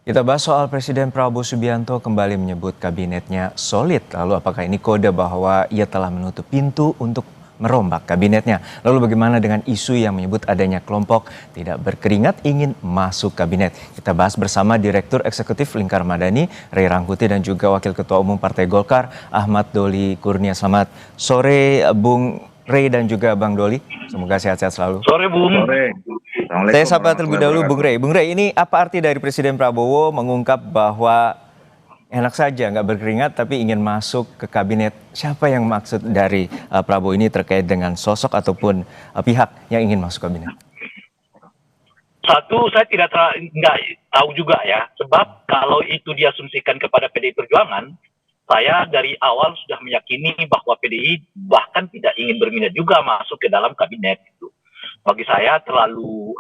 Kita bahas soal Presiden Prabowo Subianto kembali menyebut kabinetnya solid. Lalu apakah ini kode bahwa ia telah menutup pintu untuk merombak kabinetnya? Lalu bagaimana dengan isu yang menyebut adanya kelompok tidak berkeringat ingin masuk kabinet? Kita bahas bersama Direktur Eksekutif Lingkar Madani, Ray Rangkuti, dan juga Wakil Ketua Umum Partai Golkar, Ahmad Doli Kurnia. Selamat sore Bung Ray dan juga Bang Doli. Semoga sehat-sehat selalu. Sore Bung. Sore. Saya sapa terlebih dahulu Bung Ray. Bung Ray, ini apa arti dari Presiden Prabowo mengungkap bahwa enak saja nggak berkeringat tapi ingin masuk ke kabinet? Siapa yang maksud dari Prabowo ini terkait dengan sosok ataupun pihak yang ingin masuk kabinet? Satu, saya nggak tahu juga ya, sebab kalau itu diasumsikan kepada PDI Perjuangan, saya dari awal sudah meyakini bahwa PDI bahkan tidak ingin berminat juga masuk ke dalam kabinet. Gitu. Bagi saya terlalu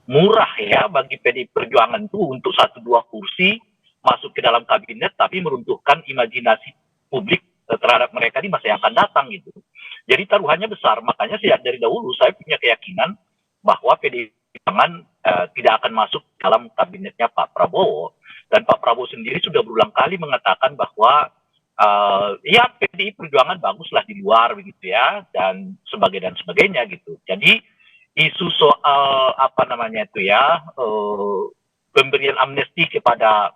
murah ya bagi PDI Perjuangan itu untuk 1-2 kursi masuk ke dalam kabinet tapi meruntuhkan imajinasi publik terhadap mereka di masa yang akan datang gitu. Jadi taruhannya besar, makanya sejak dari dahulu saya punya keyakinan bahwa PDI Perjuangan tidak akan masuk dalam kabinetnya Pak Prabowo, dan Pak Prabowo sendiri sudah berulang kali mengatakan bahwa ya PDI Perjuangan baguslah di luar begitu ya dan sebagainya gitu. Jadi isu soal pemberian amnesti kepada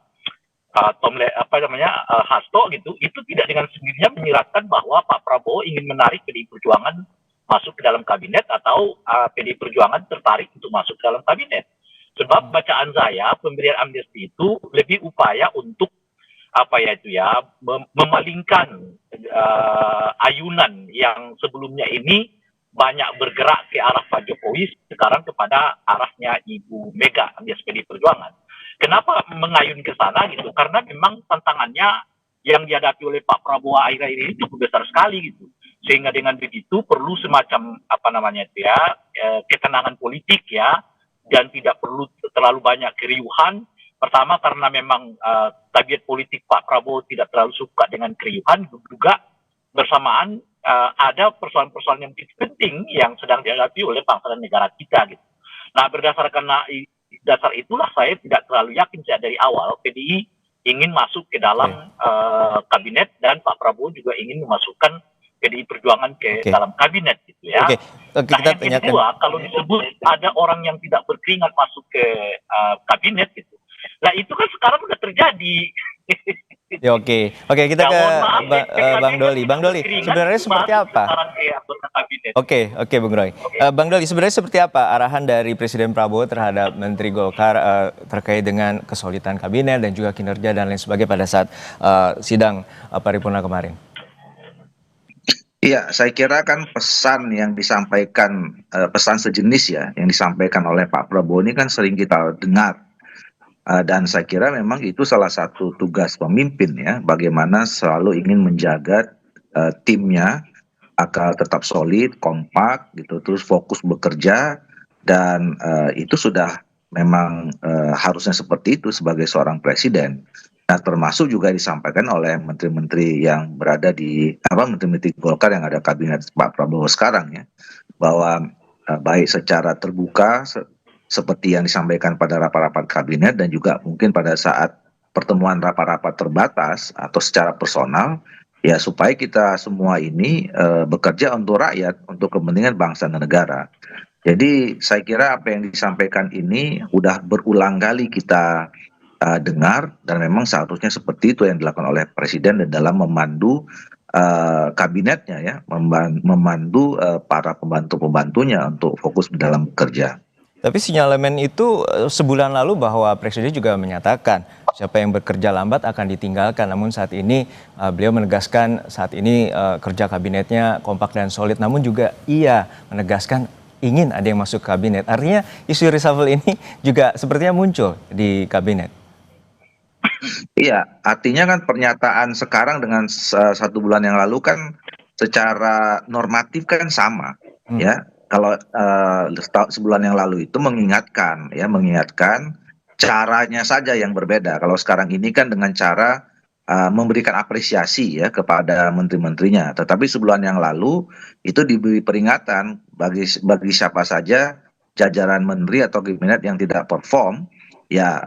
Hasto gitu, itu tidak dengan sendirinya menyiratkan bahwa Pak Prabowo ingin menarik PDI Perjuangan masuk ke dalam kabinet atau PDI Perjuangan tertarik untuk masuk ke dalam kabinet. Sebab bacaan saya pemberian amnesti itu lebih upaya untuk memalingkan ayunan yang sebelumnya ini banyak bergerak ke arah Pak Jokowi sekarang kepada arahnya Ibu Mega alias PDI Perjuangan. Kenapa mengayun ke sana gitu? Karena memang tantangannya yang dihadapi oleh Pak Prabowo akhir-akhir ini cukup besar sekali gitu. Sehingga dengan begitu perlu semacam ketenangan politik ya, dan tidak perlu terlalu banyak keriuhan. Pertama karena memang tabiat politik Pak Prabowo tidak terlalu suka dengan keriuhan, juga bersamaan ada persoalan-persoalan yang penting yang sedang dihadapi oleh bangsa dan negara kita gitu. Nah berdasarkan dasar itulah saya tidak terlalu yakin sejak dari awal PDI ingin masuk ke dalam kabinet, dan Pak Prabowo juga ingin memasukkan PDI Perjuangan ke dalam kabinet gitu ya. Nah yang kedua, kalau disebut ada orang yang tidak berkeringat masuk ke kabinet gitu, nah itu kan sekarang udah terjadi. Ya, oke, kita ke Bang Doli. Bang Doli, sebenarnya seperti apa? Oke, Bung Roy. Bang Doli, sebenarnya seperti apa arahan dari Presiden Prabowo terhadap Menteri Golkar terkait dengan kesolidan kabinet dan juga kinerja dan lain sebagainya pada saat sidang paripurna kemarin? Iya, saya kira kan pesan yang disampaikan, pesan sejenis ya, yang disampaikan oleh Pak Prabowo ini kan sering kita dengar. Dan saya kira memang itu salah satu tugas pemimpin ya, bagaimana selalu ingin menjaga timnya agar tetap solid, kompak gitu, terus fokus bekerja, dan itu sudah memang harusnya seperti itu sebagai seorang presiden. Nah, termasuk juga disampaikan oleh menteri-menteri yang berada di menteri-menteri Golkar yang ada kabinet Pak Prabowo sekarang ya, bahwa baik secara terbuka seperti yang disampaikan pada rapat-rapat kabinet dan juga mungkin pada saat pertemuan rapat-rapat terbatas atau secara personal ya, supaya kita semua ini bekerja untuk rakyat, untuk kepentingan bangsa dan negara. Jadi saya kira apa yang disampaikan ini udah berulang kali kita dengar, dan memang seharusnya seperti itu yang dilakukan oleh presiden dalam memandu kabinetnya ya, memandu para pembantu-pembantunya untuk fokus dalam bekerja. Tapi sinyalemen itu sebulan lalu bahwa Presiden juga menyatakan siapa yang bekerja lambat akan ditinggalkan. Namun saat ini beliau menegaskan saat ini kerja kabinetnya kompak dan solid. Namun juga ia menegaskan ingin ada yang masuk kabinet. Artinya isu reshuffle ini juga sepertinya muncul di kabinet. Iya, artinya kan pernyataan sekarang dengan 1 bulan yang lalu kan secara normatif kan sama ya. Kalau sebulan yang lalu itu mengingatkan caranya saja yang berbeda. Kalau sekarang ini kan dengan cara memberikan apresiasi ya kepada menteri-menterinya. Tetapi sebulan yang lalu itu diberi peringatan bagi siapa saja jajaran menteri atau kabinet yang tidak perform, ya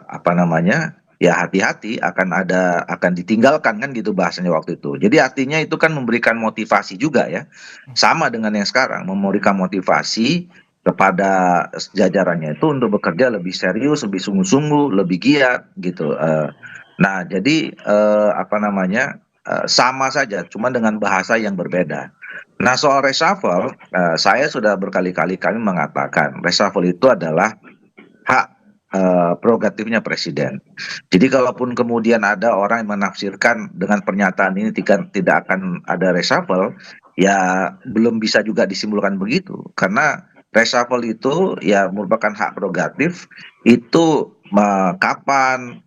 apa namanya, ya hati-hati akan ditinggalkan kan gitu bahasanya waktu itu. Jadi artinya itu kan memberikan motivasi juga ya, sama dengan yang sekarang, memberikan motivasi kepada jajarannya itu untuk bekerja lebih serius, lebih sungguh-sungguh, lebih giat gitu. Nah, jadi apa namanya, sama saja, cuma dengan bahasa yang berbeda. Nah, soal reshuffle, saya sudah berkali-kali kami mengatakan reshuffle itu adalah hak prerogatifnya presiden. Jadi kalaupun kemudian ada orang yang menafsirkan dengan pernyataan ini tidak akan ada reshuffle, ya belum bisa juga disimpulkan begitu. Karena reshuffle itu ya merupakan hak prerogatif, itu kapan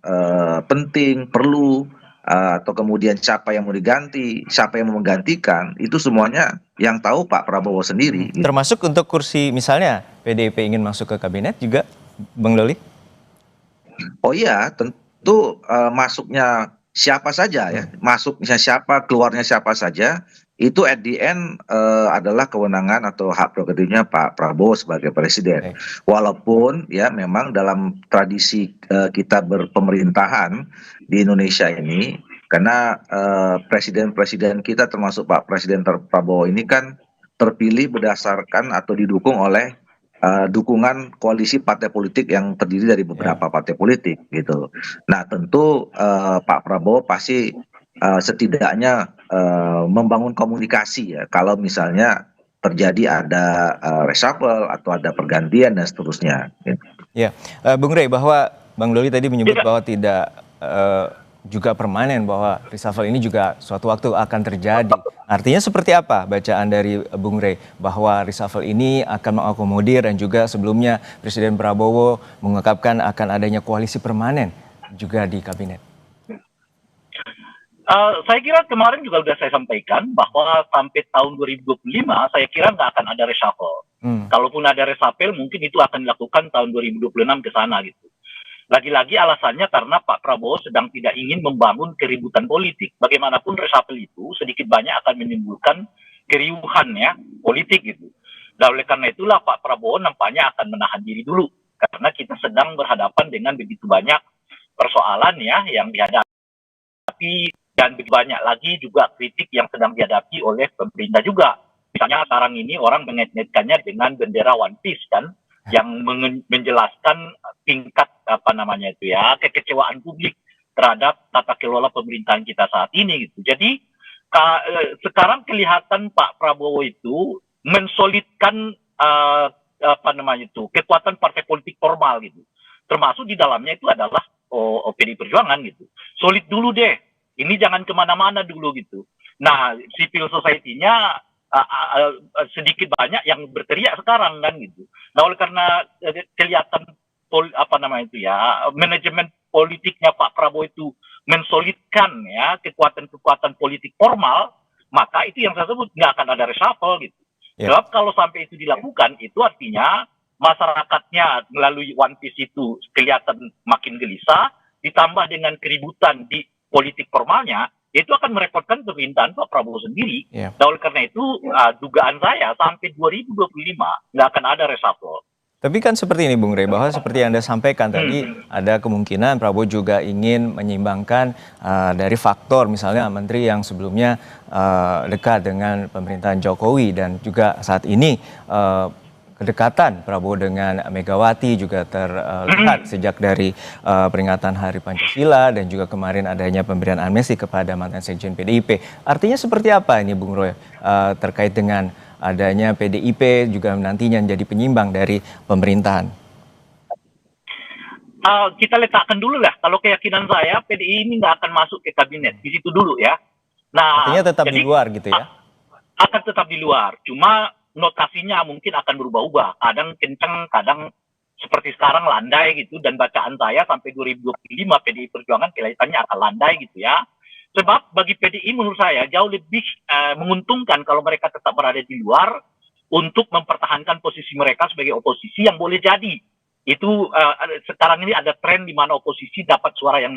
penting, perlu, atau kemudian siapa yang mau diganti, siapa yang mau menggantikan, itu semuanya yang tahu Pak Prabowo sendiri. Gitu. Termasuk untuk kursi misalnya PDIP ingin masuk ke kabinet juga, Bang Doli? Oh iya, tentu masuknya siapa saja ya, masuknya siapa, keluarnya siapa saja, itu at the end adalah kewenangan atau hak prerogatifnya Pak Prabowo sebagai presiden. Baik. Walaupun ya memang dalam tradisi kita berpemerintahan di Indonesia ini, karena presiden-presiden kita termasuk Pak Presiden Prabowo ini kan terpilih berdasarkan atau didukung oleh dukungan koalisi partai politik yang terdiri dari Ya. beberapa partai politik gitu. Nah tentu Pak Prabowo pasti setidaknya membangun komunikasi ya kalau misalnya terjadi ada reshuffle atau ada pergantian dan seterusnya. Gitu. Ya, Bung Rey, bahwa Bang Doli tadi menyebut Tidak. bahwa tidak juga permanen, bahwa reshuffle ini juga suatu waktu akan terjadi. Artinya seperti apa bacaan dari Bung Rey bahwa reshuffle ini akan mengakomodir, dan juga sebelumnya Presiden Prabowo mengungkapkan akan adanya koalisi permanen juga di kabinet? Saya kira kemarin juga sudah saya sampaikan bahwa sampai tahun 2025 saya kira nggak akan ada reshuffle. Kalaupun ada reshuffle mungkin itu akan dilakukan tahun 2026 ke sana gitu. Lagi-lagi alasannya karena Pak Prabowo sedang tidak ingin membangun keributan politik. Bagaimanapun reshuffle itu sedikit banyak akan menimbulkan keriuhan ya politik gitu. Dan oleh karena itulah Pak Prabowo nampaknya akan menahan diri dulu karena kita sedang berhadapan dengan begitu banyak persoalan ya yang dihadapi, dan begitu banyak lagi juga kritik yang sedang dihadapi oleh pemerintah juga. Misalnya sekarang ini orang mengait-ngaitkannya dengan bendera One Piece kan, yang menjelaskan tingkat apa namanya itu ya kekecewaan publik terhadap tata kelola pemerintahan kita saat ini gitu. Jadi sekarang kelihatan Pak Prabowo itu mensolidkan apa namanya itu kekuatan partai politik formal gitu. Termasuk di dalamnya itu adalah PDI Perjuangan gitu. Solid dulu deh. Ini jangan kemana-mana dulu gitu. Nah, civil society-nya sedikit banyak yang berteriak sekarang kan gitu. Nah, oleh karena kelihatan apa namanya itu ya manajemen politiknya Pak Prabowo itu mensolidkan ya kekuatan-kekuatan politik formal, maka itu yang saya sebut nggak akan ada reshuffle gitu. Ya. Sebab kalau sampai itu dilakukan, itu artinya masyarakatnya melalui One Piece itu kelihatan makin gelisah, ditambah dengan keributan di politik formalnya, itu akan merepotkan pemerintahan Pak Prabowo sendiri. Ya. Dan oleh karena itu, dugaan saya sampai 2025 nggak akan ada reshuffle. Tapi kan seperti ini Bung Rey, bahwa seperti yang Anda sampaikan tadi, ada kemungkinan Prabowo juga ingin menyeimbangkan dari faktor misalnya menteri yang sebelumnya dekat dengan pemerintahan Jokowi, dan juga saat ini kedekatan Prabowo dengan Megawati juga terlihat sejak dari peringatan Hari Pancasila, dan juga kemarin adanya pemberian amnesti kepada mantan sekjen PDIP. Artinya seperti apa ini Bung Roy terkait dengan adanya PDIP juga nantinya menjadi penyimbang dari pemerintahan? Kita letakkan dulu lah, kalau keyakinan saya PDI ini nggak akan masuk ke kabinet, di situ dulu ya. Nah, artinya tetap jadi, di luar gitu ya? Akan tetap di luar, cuma notasinya mungkin akan berubah-ubah. Kadang kenceng, kadang seperti sekarang landai gitu, dan bacaan saya sampai 2025 PDI Perjuangan kelihatannya akan landai gitu ya. Sebab bagi PDI menurut saya jauh lebih menguntungkan kalau mereka tetap berada di luar untuk mempertahankan posisi mereka sebagai oposisi yang boleh jadi. Itu sekarang ini ada tren di mana oposisi dapat suara yang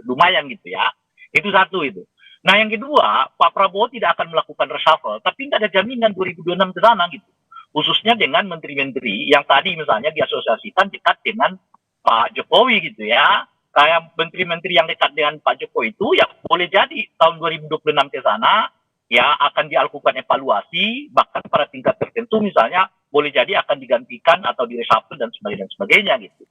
lumayan gitu ya. Itu satu itu. Nah yang kedua, Pak Prabowo tidak akan melakukan reshuffle, tapi nggak ada jaminan 2026 ke sana gitu. khususnya dengan menteri-menteri yang tadi misalnya diasosiasikan dekat dengan Pak Jokowi gitu ya. Kayak menteri-menteri yang dekat dengan Pak Jokowi itu ya boleh jadi tahun 2026 ke sana ya akan dilakukan evaluasi, bahkan pada tingkat tertentu misalnya boleh jadi akan digantikan atau direshuffle dan sebagainya gitu.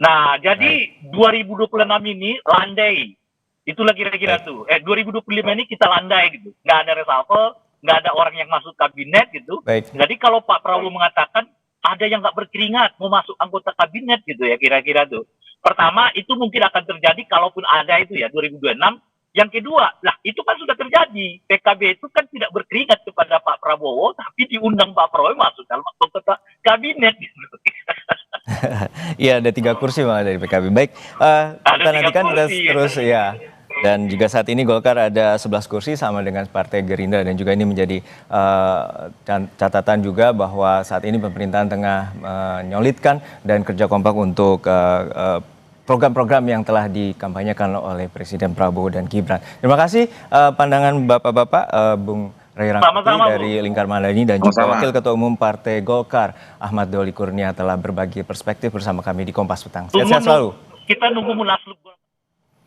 Nah, jadi 2026 ini landai. Itulah kira-kira tuh. 2025 ini kita landai gitu. Nggak ada reshuffle, nggak ada orang yang masuk kabinet gitu. Baik. Jadi kalau Pak Prabowo mengatakan ada yang nggak berkeringat mau masuk anggota kabinet gitu ya kira-kira tuh. Pertama, itu mungkin akan terjadi kalaupun ada itu ya 2026. Yang kedua, lah itu kan sudah terjadi. PKB itu kan tidak berkeringat kepada Pak Prabowo, tapi diundang Pak Prabowo masuk dalam anggota kabinet. Iya, ada 3 kursi malah dari PKB. Baik, kita 3 nantikan kita kursi, terus ya. Dan juga saat ini Golkar ada 11 kursi sama dengan Partai Gerindra, dan juga ini menjadi catatan juga bahwa saat ini pemerintahan tengah menyolidkan dan kerja kompak untuk program-program yang telah dikampanyekan oleh Presiden Prabowo dan Gibran. Terima kasih pandangan Bapak-Bapak, Bung Ray Rangkuti dari Lingkar Madani dan juga Wakil Ketua Umum Partai Golkar Ahmad Doli Kurnia telah berbagi perspektif bersama kami di Kompas Petang. Sehat-sehat selalu. Kita nunggu Munaslup.